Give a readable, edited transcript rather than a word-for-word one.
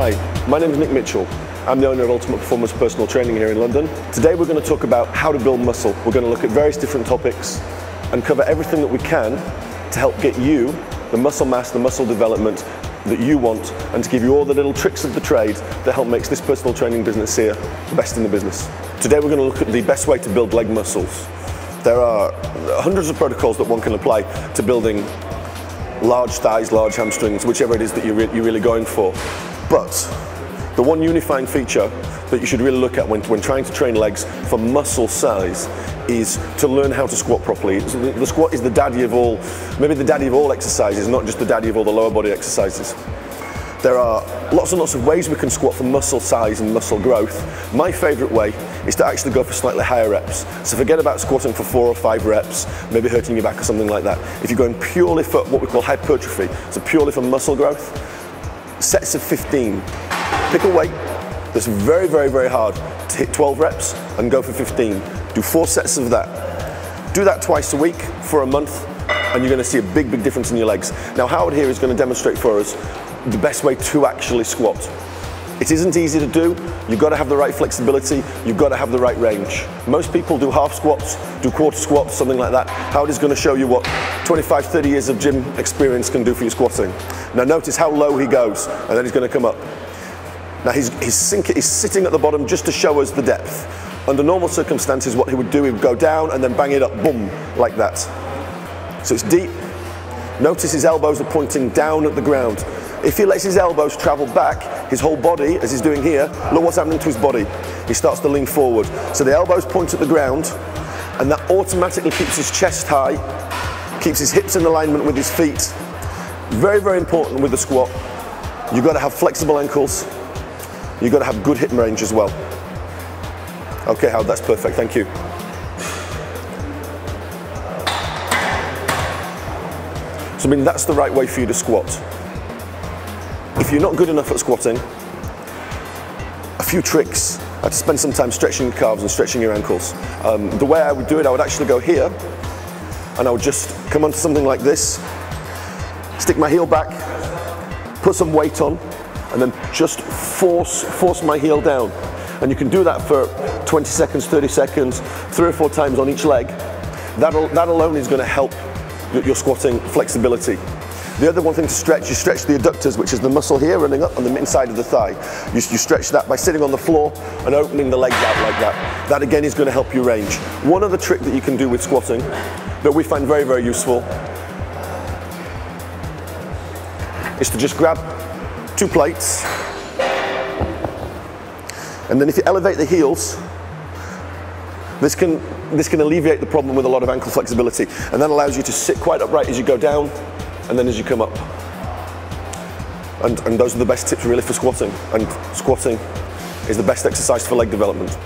Hi, my name is Nick Mitchell. I'm the owner of Ultimate Performance Personal Training here in London. Today we're going to talk about how to build muscle. We're going to look at various different topics and cover everything that we can to help get you the muscle mass, the muscle development that you want, and to give you all the little tricks of the trade that help make this personal training business here the best in the business. Today we're going to look at the best way to build leg muscles. There are hundreds of protocols that one can apply to building large thighs, large hamstrings, whichever it is that you're really going for. But the one unifying feature that you should really look at when trying to train legs for muscle size is to learn how to squat properly. The squat is the daddy of all, maybe the daddy of all exercises, not just the daddy of all the lower body exercises. There are lots and lots of ways we can squat for muscle size and muscle growth. My favourite way is to actually go for slightly higher reps. So forget about squatting for 4 or 5 reps, maybe hurting your back or something like that. If you're going purely for what we call hypertrophy, so purely for muscle growth, sets of 15. Pick a weight that's very, very, very hard to hit 12 reps and go for 15. Do 4 sets of that. Do that twice a week for a month and you're going to see a big, big difference in your legs. Now Howard here is going to demonstrate for us the best way to actually squat. It isn't easy to do. You've got to have the right flexibility. You've got to have the right range. Most people do half squats, do quarter squats, something like that. Howard is going to show you what 25, 30 years of gym experience can do for your squatting. Now notice how low he goes, and then he's going to come up. Now he's sitting at the bottom just to show us the depth. Under normal circumstances, what he would do, he would go down and then bang it up, boom, like that. So it's deep. Notice his elbows are pointing down at the ground. If he lets his elbows travel back, his whole body, as he's doing here, look what's happening to his body. He starts to lean forward. So the elbows point at the ground, and that automatically keeps his chest high, keeps his hips in alignment with his feet. Very, very important with the squat. You've got to have flexible ankles. You've got to have good hip range as well. Okay, Howard, that's perfect, thank you. So I mean, that's the right way for you to squat. If you're not good enough at squatting, a few tricks are to spend some time stretching your calves and stretching your ankles. The way I would do it, I would actually go here, and I would just come onto something like this, stick my heel back, put some weight on, and then just force my heel down. And you can do that for 20 seconds, 30 seconds, 3 or 4 times on each leg. That alone is going to help your squatting flexibility. The other one thing to stretch, you stretch the adductors, which is the muscle here running up on the inside of the thigh. You stretch that by sitting on the floor and opening the legs out like that. That again is going to help you range. One other trick that you can do with squatting that we find very, very useful is to just grab 2 plates, and then if you elevate the heels, this can alleviate the problem with a lot of ankle flexibility, and that allows you to sit quite upright as you go down and then as you come up. And those are the best tips really for squatting, and squatting is the best exercise for leg development.